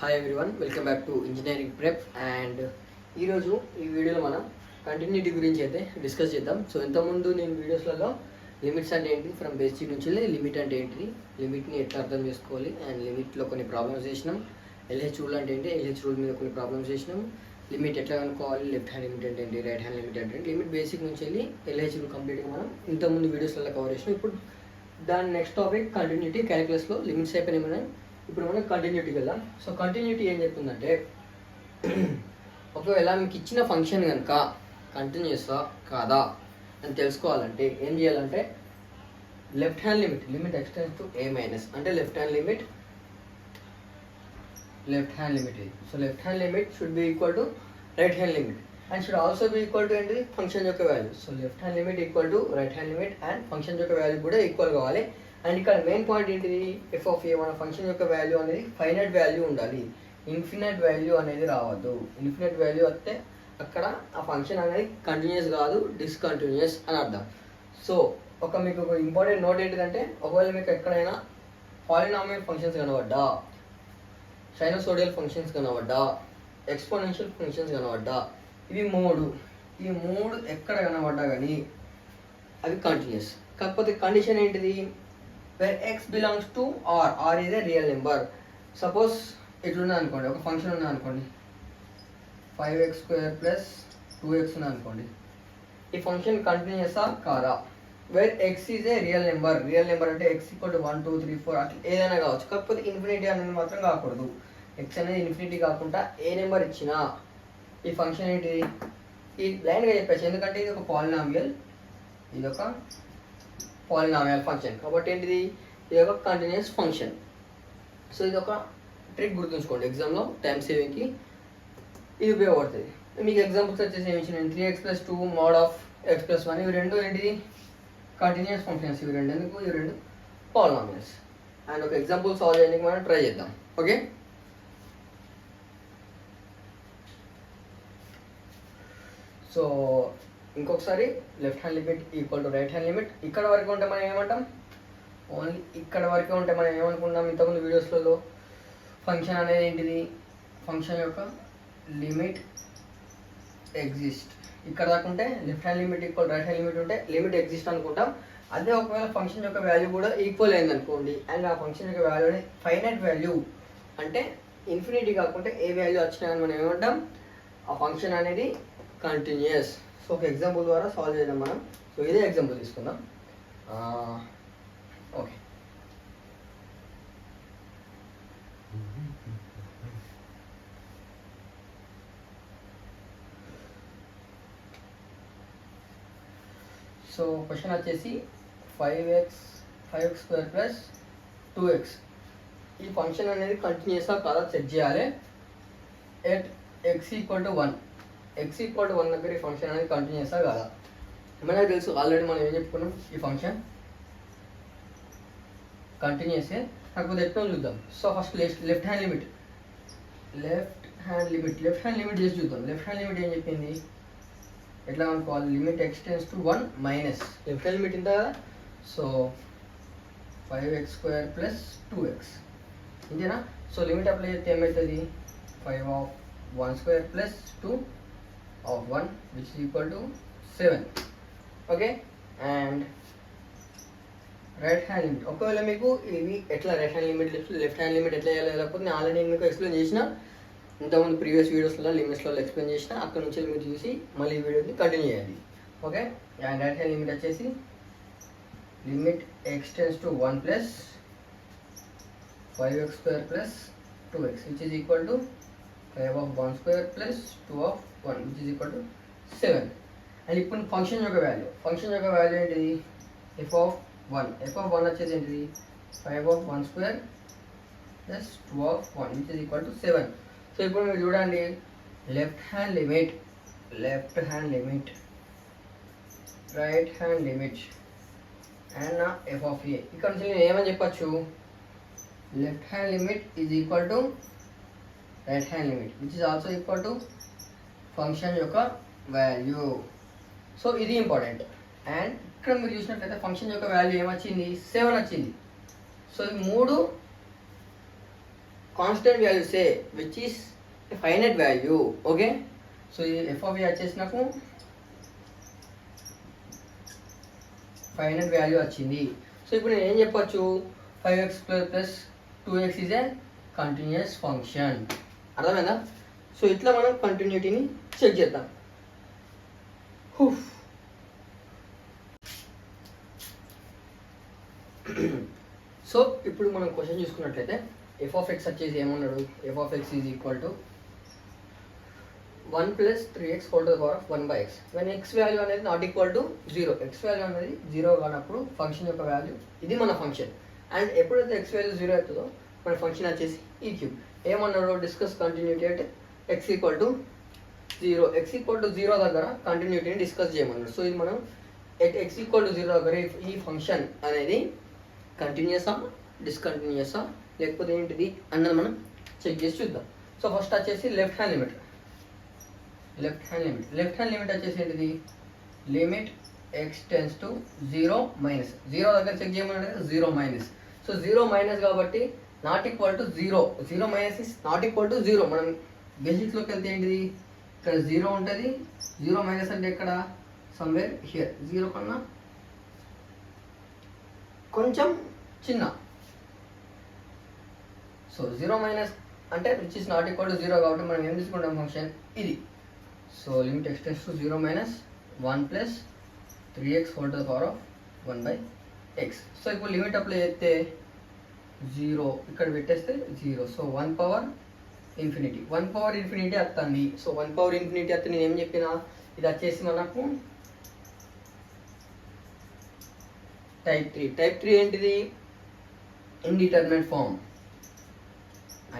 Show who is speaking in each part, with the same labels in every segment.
Speaker 1: Hi everyone, welcome back to engineering prep. And ఈరోజు ఈ వీడియోలో మనం కంటిన్యూటీ గురించి అయితే డిస్కస్ చేద్దాం. సో ఇంతకుముందు నేను వీడియోస్లలో లిమిట్స్ అంటే ఏంటి, ఫ్రమ్ బేసిక్ నుంచి లిమిట్ అంటే ఏంటి, లిమిట్ని ఎట్లా అర్థం చేసుకోవాలి, అండ్ లిమిట్లో కొన్ని ప్రాబ్లమ్స్ చేసినాం. ఎల్హెచ్ రూల్ అంటే ఏంటి, ఎల్హెచ్ రూల్ మీద కొన్ని ప్రాబ్లమ్స్ చేసినాం. లిమిట్ ఎట్లా కనుక్కోవాలి, లెఫ్ట్ హ్యాండ్ లిమిట్ అంటే ఏంటి, రైట్ హ్యాండ్ లిమిట్ అంటే ఏంటి, లిమిట్ బేసిక్ నుంచి ఎల్హెచ్ రూల్ కంప్లీట్గా మనం ఇంతకుముందు వీడియోస్లలో కవర్ చేసినాం. ఇప్పుడు దాని నెక్స్ట్ టాపిక్ కంటిన్యూటీ. క్యాలిక్యులస్లో లిమిట్స్ అయిపోయినాయి మనం. ఇప్పుడు మనం కంటిన్యూటీ కదా. సో కంటిన్యూటీ ఏం చెప్తుందంటే, ఒకవేళ మీకు ఇచ్చిన ఫంక్షన్ కనుక కంటిన్యూస్గా కాదా అని తెలుసుకోవాలంటే ఏం చేయాలంటే, left hand limit x tends to A minus అంటే లెఫ్ట్ హ్యాండ్ లిమిట్ ఇది. So left hand limit should be equal to right hand limit and should also be equal to ఏంటి, ఫంక్షన్ యొక్క value. So left hand limit equal to right hand limit and function యొక్క value కూడా equal కావాలి. And ఇక్కడ main point ఏంటిది, F of ఏ మన function యొక్క value అనేది ఫైనైట్ వాల్యూ ఉండాలి, ఇన్ఫినైట్ వాల్యూ అనేది రావద్దు. ఇన్ఫినైట్ వాల్యూ వస్తే అక్కడ ఆ ఫంక్షన్ అనేది కంటిన్యూస్ కాదు, డిస్కంటిన్యూస్ అని అర్థం. సో మీకు ఒక ఇంపార్టెంట్ నోట్ ఏంటిదంటే, ఒకవేళ మీకు ఎక్కడైనా పాలినామియల్ ఫంక్షన్స్ కనబడ్డా, సైనోసోడియల్ ఫంక్షన్స్ కనబడ్డా, ఎక్స్పోనెన్షియల్ ఫంక్షన్స్ కనబడ్డా, ఈ మూడు ఎక్కడ కనబడ్డా కానీ అవి కంటిన్యూస్. కాకపోతే కండిషన్ ఏంటిది, where x belongs to r is a real number. Suppose ఇట్లున్నా అనుకోండి, ఒక ఫంక్షన్ ఉన్నా అనుకోండి, 5x² + 2x ఉన్నా అనుకోండి, ఈ ఫంక్షన్ కంటిన్యూసా కాదా, wear x is a real number అంటే x = 1 2 3 4 అట్లా ఏదైనా కావచ్చు. కాకపోతే ఇన్ఫినిటీ అనేది మాత్రం కాకూడదు. x అనేది ఇన్ఫినిటీ కాకుండా ఏ నెంబర్ ఇచ్చినా ఈ ఫంక్షన్ ఏంటి, ఈ బ్లైండ్గా చెప్పచ్చు. ఎందుకంటే ఇది ఒక పాలినామియల్, ఫంక్షన్ కాబట్టి ఏంటిది, ఇది ఒక కంటిన్యూస్ ఫంక్షన్. సో ఇది ఒక ట్రిక్ గుర్తుంచుకోండి, ఎగ్జామ్లో టైం సేవింగ్కి ఇది ఉపయోగపడుతుంది. మీకు ఎగ్జాంపుల్స్ వచ్చేసి ఏమి ఇచ్చిన, 3x + 2 mod of x + 1 ఇవి రెండు ఏంటిది, కంటిన్యూస్ ఫంక్షన్స్. ఇవి రెండు పాలినామియల్స్. అండ్ ఒక ఎగ్జాంపుల్ సాల్వ్ చేయడానికి మనం ట్రై చేద్దాం. ఓకే, సో ఇంకొకసారి left hand limit equal to right hand limit. ఇక్కడ వరకు ఉంటే మనం ఏమంటాం, ఓన్లీ ఇక్కడ వరకే ఉంటే మనం ఏమనుకున్నాం ఇంతకుముందు వీడియోస్లలో, ఫంక్షన్ అనేది ఏంటిది, ఫంక్షన్ యొక్క లిమిట్ ఎగ్జిస్ట్. ఇక్కడ దాకా ఉంటే left hand limit equal right hand limit ఉంటే లిమిట్ ఎగ్జిస్ట్ అనుకుంటాం. అదే ఒకవేళ ఫంక్షన్ యొక్క వాల్యూ కూడా ఈక్వల్ అయింది అనుకోండి, అండ్ ఆ ఫంక్షన్ యొక్క వాల్యూ అనేది ఫైనైట్ వాల్యూ అంటే ఇన్ఫినిటీ కాకుండా ఏ వాల్యూ వచ్చినా మనం ఏమంటాం, ఆ ఫంక్షన్ అనేది కంటిన్యూస్. సో ఒక ఎగ్జాంపుల్ ద్వారా సాల్వ్ చేద్దాం మనం. సో ఇదే ఎగ్జాంపుల్ తీసుకుందాం. ఓకే, సో క్వశ్చన్ వచ్చేసి 5x² + 2x ఈ ఫంక్షన్ అనేది కంటిన్యూస్గా కాదా చెక్ చేయాలి. ఎట్ x = 1 దగ్గర ఈ ఫంక్షన్ అనేది కంటిన్యూస్గా కాదా. మనకు తెలుసు ఆల్రెడీ మనం ఏం చెప్పుకున్నాం, ఈ ఫంక్షన్ కంటిన్యూసే, కాకపోతే ఎట్లా చూద్దాం. So first left hand limit చేసి చూద్దాం. లెఫ్ట్ హ్యాండ్ లిమిట్ ఏం చెప్పింది, ఎట్లా అనుకోవాలి, limit x tends to 1 minus left hand limit ఇంత కదా. సో 5x² + 2x ఇంతేనా. సో లిమిట్ అప్లై చేస్తే ఏమవుతుంది, 5/1² + 2/1 which is equal to 7. Okay, and right hand limit. ఒకవేళ మీకు ఇవి ఎట్లా right hand limit left hand limit ఎట్లా చేయాలి, లేకపోతే నేను ఆల్రెడీ మీకు ఎక్స్ప్లెయిన్ చేసిన, ఇంతకుముందు ప్రీవియస్ వీడియోస్లో లిమిట్స్లో ఎక్స్ప్లెయిన్ చేసిన, అక్కడ నుంచి మీరు చూసి మళ్ళీ ఈ వీడియోని కంటిన్యూ చేయండి. Okay, and right hand limit వచ్చేసి limit x tends to 1 + 5x² + 2x which is equal to 5/1² + 2/1 which is equal to 7. And ఇప్పుడు ఫంక్షన్ యొక్క వాల్యూ ఏంటిది, f(1) వచ్చేది ఏంటిది, 5/1² + 2/1 which is equal to 7. So ఇప్పుడు మీరు చూడండి, left hand limit right hand limit and నా f of a. ఇక్కడ నుంచి నేను ఏమని చెప్పచ్చు, left hand limit is equal to right hand limit which is also equal to function యొక్క వాల్యూ. సో ఇది ఇంపార్టెంట్. అండ్ ఇక్కడ మీరు చూసినట్లయితే ఫంక్షన్ యొక్క వాల్యూ ఏమొచ్చింది, 7 వచ్చింది. సో ఈ మూడు constant value say which is finite value. Okay, so ఈ ఎఫ్ ఆఫ్ ఏ వచ్చేసి నాకు ఫైనైట్ వాల్యూ వచ్చింది. సో ఇప్పుడు నేను ఏం చెప్పొచ్చు, 5x² + 2x is a continuous function. అర్థమైందా? సో ఇట్లా మనం కంటిన్యూటీని చెక్ చేద్దాం. సో ఇప్పుడు మనం క్వశ్చన్ చూసుకున్నట్లయితే ఎఫ్ ఆఫ్ ఎక్స్ వచ్చేసి ఏమన్నాడు, f of x is equal to 1 + 3x whole to the power of 1/x. When x value అనేది not equal to 0, x value అనేది 0 కానప్పుడు ఫంక్షన్ యొక్క వాల్యూ ఇది మన ఫంక్షన్. అండ్ ఎప్పుడైతే ఎక్స్ వాల్యూ 0 అవుతుందో మన ఫంక్షన్ వచ్చేసి ఈ క్యూబ్. ఏమన్నాడు, డిస్కస్ కంటిన్యూటీ అంటే x equal to 0, x equal to 0 దగ్గర కంటిన్యూటీని డిస్కస్ చేయమన్నాడు. సో ఇది మనం ఎక్స్ ఈక్వల్ టు 0 దగ్గర ఈ ఫంక్షన్ అనేది కంటిన్యూసా డిస్కంటిన్యూసా లేకపోతే ఏంటిది అన్నది మనం చెక్ చేసి చూద్దాం. సో ఫస్ట్ వచ్చేసి లెఫ్ట్ హ్యాండ్ లిమిట్ వచ్చేసి ఏంటిది, limit x tends to 0 minus 0 దగ్గర చెక్ చేయమని 0 మైనస్. సో 0 మైనస్ కాబట్టి not equal to 0, 0 minus is not equal to 0. మనం బేసిక్స్లోకి వెళ్తే ఏంటిది, ఇక్కడ 0 ఉంటుంది, 0 మైనస్ అంటే ఎక్కడ, సమ్వేర్ హియర్, 0 కన్నా కొంచెం చిన్న. సో 0 మైనస్ అంటే which is not equal to 0 కాబట్టి మనం ఏం తీసుకుంటాం ఫంక్షన్ ఇది. So limit x tends to 0 minus 1 + 3x whole to the power of 1/x. So ఇప్పుడు లిమిట్ అప్లై చేస్తే 0 ఇక్కడ పెట్టేస్తే 0. సో 1 పవర్ ఇన్ఫినిటీ వస్తుంది. సో 1 పవర్ ఇన్ఫినిటీ వస్తే నేను ఏం చెప్పినా ఇది వచ్చేసి మనకు టైప్ 3 ఏంటిది, ఇండిటర్మినేట్ ఫామ్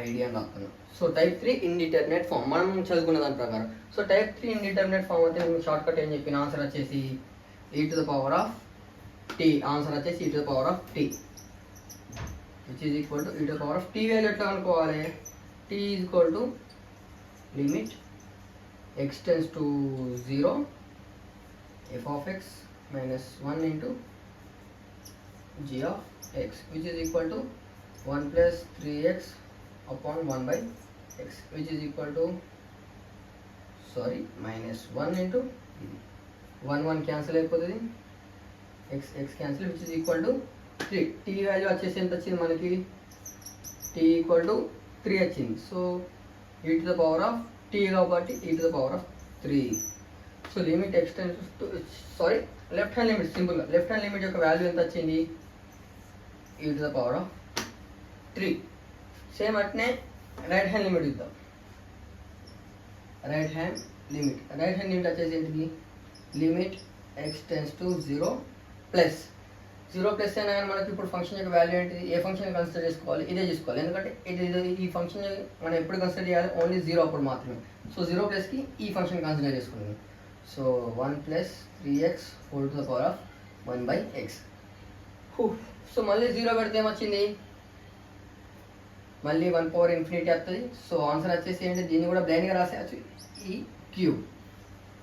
Speaker 1: ఐడియా రాస్తున్నాం. సో టైప్ 3 ఇండిటర్మినేట్ ఫామ్ మనం చదువుకున్న దాని ప్రకారం. సో టైప్ 3 ఇండిటర్మినేట్ ఫామ్ అయితే నేను షార్ట్ కట్ ఏం చెప్పిన, ఆన్సర్ వచ్చేసి e⁻t. ఆన్సర్ వచ్చేసి e⁻t which is equal to e⁻t. Value ఎట్లా అనుకోవాలి, t is equal to limit x tends to 0 f of x minus 1 into g of x which is equal to 1 + 3x upon 1/x which is equal to minus 1 into 1 cancel అయిపోతుంది, x cancel which is equal to 3. t value వచ్చేసి ఎంత వచ్చింది మనకి, t equal to 3 వచ్చింది. So e⁻t కాబట్టి e⁻3. So limit x tends to left hand limit, సింపుల్గా left hand limit యొక్క value ఎంత వచ్చింది, e⁻3. సేమ్ అట్నే రైట్ హ్యాండ్ లిమిట్ ఇద్దాం. రైట్ హ్యాండ్ లిమిట్ వచ్చేసి ఏంటిది, limit x tends to 0 plus అయినా కానీ మనకి ఇప్పుడు ఫంక్షన్ యొక్క వాల్యూ ఏంటిది, ఏ ఫంక్షన్ కన్సిడర్ చేసుకోవాలి, ఇదే చేసుకోవాలి. ఎందుకంటే ఈ ఫంక్షన్ మనం ఎప్పుడు కన్సిడర్ చేయాలి, ఓన్లీ 0 అప్పుడు మాత్రమే. సో 0 ప్లస్కి ఈ ఫంక్షన్ కన్సిడర్ చేసుకున్నాం. So 1 + 3x whole to the power of 1/x. So మళ్ళీ 0 పెడితే ఏమొచ్చింది, మళ్ళీ 1 పవర్ ఇన్ఫినిటీ వస్తుంది. సో ఆన్సర్ వచ్చేసి ఏంటి, దీన్ని కూడా బ్లైండ్గా రాసేయచ్చు, ఈ క్యూబ్.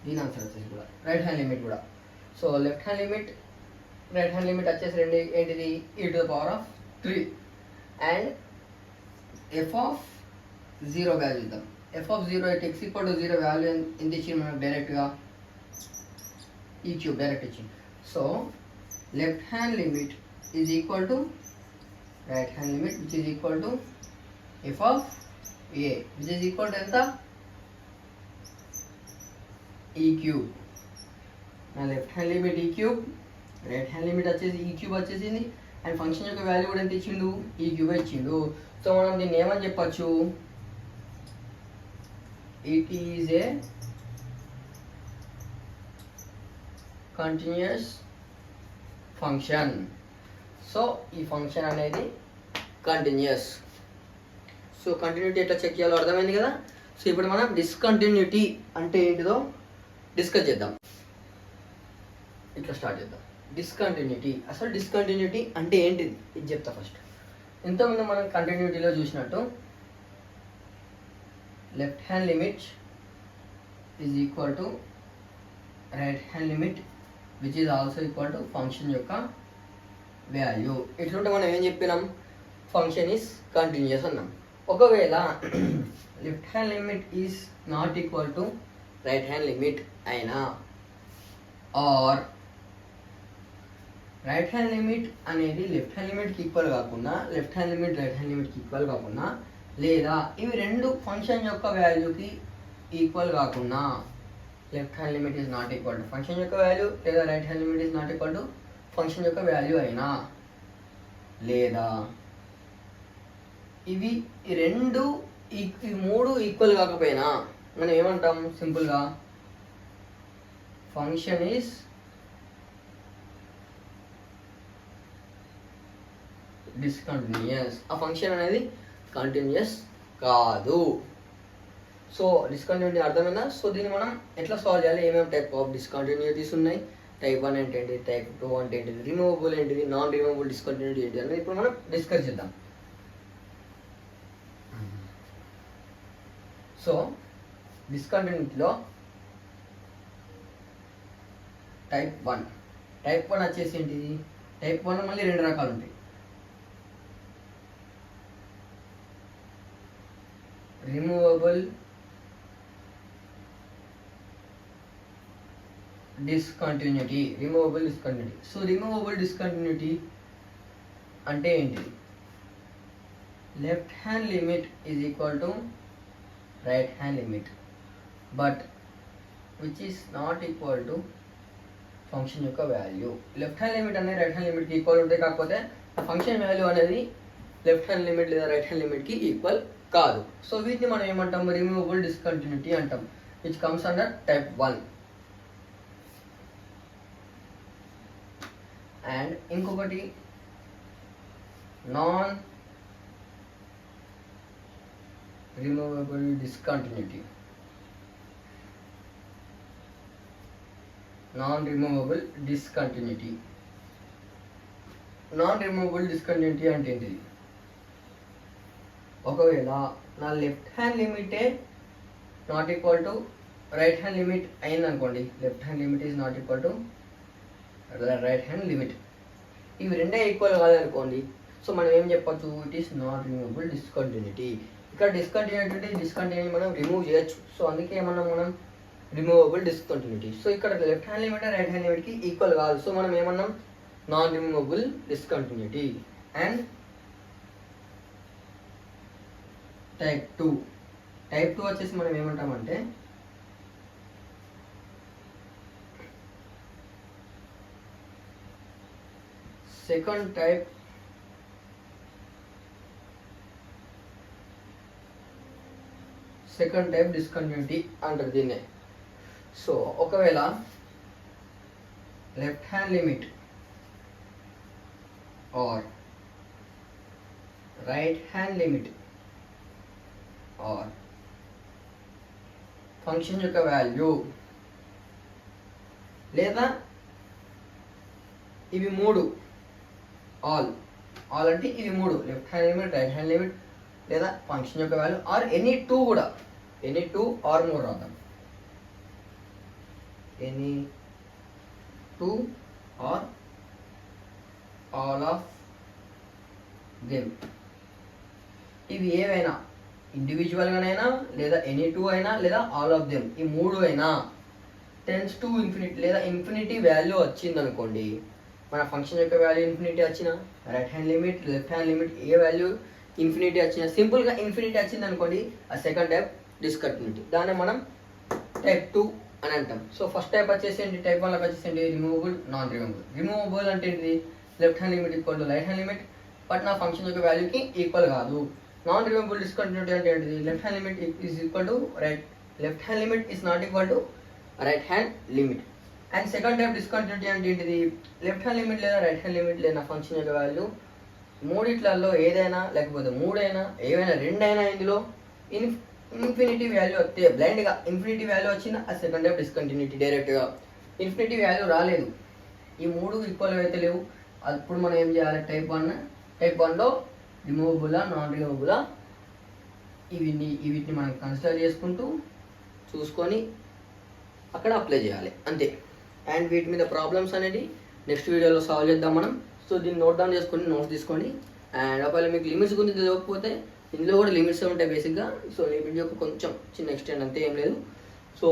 Speaker 1: దీని ఆన్సర్ వచ్చేసి కూడా రైట్ హ్యాండ్ లిమిట్ కూడా. సో రైట్ హ్యాండ్ లిమిట్ వచ్చేసి ఏంటిది, e⁻3. అండ్ f(0) వాల్యూ ఇద్దాం. f(0) అయితే x = 0 వాల్యూ ఎంత ఇచ్చింది మనకు డైరెక్ట్గా, ఈ క్యూబ్ డైరెక్ట్ ఇచ్చింది. So left hand limit is equal to right hand limit which is equal to f(a) which is equal to ఎంత, ఈ క్యూబ్. నా లెఫ్ట్ హ్యాండ్ లిమిట్ ఈ క్యూబ్, రైట్ హ్యాండ్ లిమిట్ వచ్చేసి ఈ క్యూబ్ వచ్చేసింది. అండ్ ఫంక్షన్ యొక్క value కూడా ఎంత ఇచ్చిండు, ఈ క్యూబ్ ఇచ్చిండు. సో మనం దీన్ని ఏమని చెప్పచ్చు, it is a continuous function. So ఈ ఫంక్షన్ అనేది కంటిన్యూస్. సో కంటిన్యూటీ ఎట్లా చెక్ చేయాలో అర్థమైంది కదా. సో ఇప్పుడు మనం డిస్కంటిన్యూటీ అంటే ఏంటిదో డిస్కస్ చేద్దాం. ఇట్లా స్టార్ట్ చేద్దాం. డిస్కంటిన్యూటీ అంటే ఏంటిది ఇది చెప్తా ఫస్ట్. ఇంతకుముందు మనం కంటిన్యూటీలో చూసినట్టు left hand limit is equal to right hand limit which is also equal to function యొక్క వాల్యూ. ఇట్లుంటే మనం ఏం చెప్పినాం, ఫంక్షన్ ఈజ్ కంటిన్యూస్ అన్నాం. ఒకవేళ left hand limit is not equal to right hand limit అయినా ఆర్ రైట్ హ్యాండ్ లిమిట్ అనేది left hand లిమిట్కి ఈక్వల్ కాకుండా left hand limit right hand లిమిట్కి ఈక్వల్ కాకుండా లేదా ఇవి రెండు ఫంక్షన్ యొక్క వాల్యూకి ఈక్వల్ కాకుండా left hand limit is not equal to function యొక్క వాల్యూ లేదా right hand limit is not equal to function యొక్క వాల్యూ అయినా లేదా ఇవి ఈ రెండు ఈ మూడు ఈక్వల్ కాకపోయినా మనం ఏమంటాం సింపుల్గా ఫంక్షన్ ఈజ్ డిస్కంటిన్యూయస్. ఆ ఫంక్షన్ అనేది కంటిన్యూస్ కాదు. సో డిస్కంటిన్యూటీ అర్థమైందా? సో దీన్ని మనం ఎట్లా సాల్వ్ చేయాలి, ఏమేమి టైప్ ఆఫ్ డిస్కంటిన్యూటీస్ ఉన్నాయి, టైప్ 1 అంటే ఏంటి, టైప్ 2 అంటే ఏంటిది, రిమూవబుల్ ఏంటిది, నాన్ రిమూవబుల్ డిస్కంటిన్యూటీ ఏంటి అనేది ఇప్పుడు మనం డిస్కస్ చేద్దాం. సో డిస్కంటిన్యూటీలో టైప్ 1 వచ్చేసి ఏంటిది, టైప్ 1 మళ్ళీ రెండు రకాలు ఉంటాయి. Removable discontinuity. So removable discontinuity అంటే ఏంటిది, left hand limit is equal to right hand limit but which is not equal to function యొక్క వాల్యూ. లెఫ్ట్ హ్యాండ్ లిమిట్ అనేది రైట్ హ్యాండ్ లిమిట్కి ఈక్వల్ ఉంటాయి, కాకపోతే ఆ ఫంక్షన్ వాల్యూ అనేది లెఫ్ట్ హ్యాండ్ లిమిట్ లేదా రైట్ హ్యాండ్ లిమిట్కి ఈక్వల్ కాదు. సో వీటిని మనం ఏమంటాం, రిమూవబుల్ డిస్కంటిన్యూటీ అంటాం, which comes under type 1. And ఇంకొకటి non removable discontinuity. Non removable discontinuity అంటే ఏంటిది, ఒకవేళ నా లెఫ్ట్ హ్యాండ్ లిమిటే not equal to right hand limit అయింది అనుకోండి, left hand limit is not equal to right hand limit, ఇవి రెండే ఈక్వల్ కాదనుకోండి, సో మనం ఏం చెప్పచ్చు, it is not removable discontinuity. ఇక్కడ డిస్కంటిన్యూటీ మనం రిమూవ్ చేయొచ్చు, సో అందుకే ఏమన్నాం మనం రిమూవబుల్ డిస్కంటిన్యూటీ. సో ఇక్కడ left hand limit right hand లిమిట్కి ఈక్వల్ కాదు, సో మనం ఏమన్నాం non removable discontinuity. And type 2 వచ్చేసి మనం ఏమంటామంటే సెకండ్ టైప్ డిస్కంటిన్యూటీ అంటారు దీన్నే. సో ఒకవేళ left hand limit or right hand limit or function యొక్క వాల్యూ లేదా ఇవి మూడు ఆల్ అంటే ఇవి మూడు, left hand limit, right hand limit లేదా ఫంక్షన్ యొక్క value or any two or more రాద్దాం, any two or all of them. ఇవి ఏవైనా ఇండివిజువల్గానైనా లేదా ఎనీ టూ అయినా లేదా ఆల్ ఆఫ్ దెమ్, ఈ మూడు అయినా టెన్స్ టు ఇన్ఫినిటీ లేదా ఇన్ఫినిటీ వాల్యూ వచ్చింది అనుకోండి, మన ఫంక్షన్ యొక్క వాల్యూ ఇన్ఫినిటీ వచ్చిన, right hand limit left hand limit ఏ వాల్యూ ఇన్ఫినిటీ వచ్చిన, సింపుల్గా ఇన్ఫినిటీ వచ్చింది అనుకోండి, ఆ సెకండ్ టైప్ డిస్కంటిన్యూటీ, దాన్ని మనం టైప్ 2 అని అంటాం. సో ఫస్ట్ టైప్ వచ్చేసి ఏంటి, టైప్ 1 వచ్చేసి ఏంటి, రిమూవబుల్ నాన్ రిమూవబుల్ అంటే ఏంటిది, left hand limit equal to right hand limit but నా ఫంక్షన్ యొక్క వాల్యూకి ఈక్వల్ కాదు. నాన్ రిమూవబుల్ డిస్కంటిన్యూటీ అంటే ఏంటిది, left hand limit is equal to left hand limit is not equal to right hand limit. And second type discontinuity అంటే ఏంటిది, left hand limit లేదా right hand limit లేదా function యొక్క value మూడిట్లలో ఏదైనా లేకపోతే మూడైనా ఏవైనా రెండైనా ఇందులో ఇన్ఫినిటీ వాల్యూ వస్తే, బ్లైండ్గా ఇన్ఫినిటీ వాల్యూ వచ్చిన ఆ సెకండ్ టైప్ డిస్కంటిన్యూటీ. డైరెక్ట్గా ఇన్ఫినిటీ వాల్యూ రాలేదు, ఈ మూడు ఈక్వల్ అయితే లేవు, అప్పుడు మనం ఏం చేయాలి, టైప్ 1లో రిమూవబులా నాన్ రిమూవబులా వీటిని మనం కన్సిడర్ చేసుకుంటూ చూసుకొని అక్కడ అప్లై చేయాలి అంతే. అండ్ వీటి మీద ప్రాబ్లమ్స్ అనేది నెక్స్ట్ వీడియోలో సాల్వ్ చేద్దాం మనం. సో దీన్ని నోట్ డౌన్ చేసుకొని నోట్స్ తీసుకోండి. అండ్ ఒకవేళ మీకు లిమిట్స్ గురించి తెలియకపోతే ఇందులో కూడా లిమిట్స్ ఉంటాయి బేసిక్గా. సో లిమిట్ యొక్క కొంచెం చిన్న ఎక్స్టెండ్ అంతే, ఏం లేదు. సో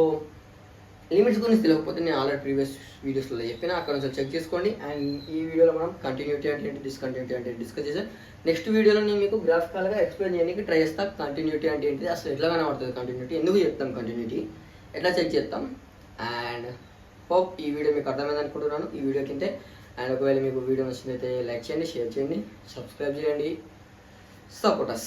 Speaker 1: లిమిట్స్ గురించి తెలియకపోతే నేను ఆల్రెడీ ప్రీవియస్ వీడియోస్లో చెప్పిన, అక్కడ నుంచి చెక్ చేసుకోండి. అండ్ ఈ వీడియోలో మనం కంటిన్యూటీ అంటే ఏంటి, డిస్కంటిన్యూటీ అంటే డిస్కస్ చేసాం. నెక్స్ట్ వీడియోలో నేను మీకు గ్రాఫికల్గా ఎక్స్ప్లెయిన్ చేయడానికి ట్రై చేస్తాను. కంటిన్యూటీ అంటే ఏంటిది, అసలు ఎట్లా కనబడుతుంది కంటిన్యూటీ, ఎందుకు చెప్తాం కంటిన్యూటీ, ఎట్లా చెక్ చేస్తాం. అండ్ హోప్ ఈ వీడియో మీకు అర్థమైంది అనుకుంటున్నాను ఈ వీడియో కింద. అండ్ ఒకవేళ మీకు వీడియో నచ్చినట్లయితే లైక్ చేయండి, షేర్ చేయండి, సబ్స్క్రైబ్ చేయండి, సపోర్ట్ us.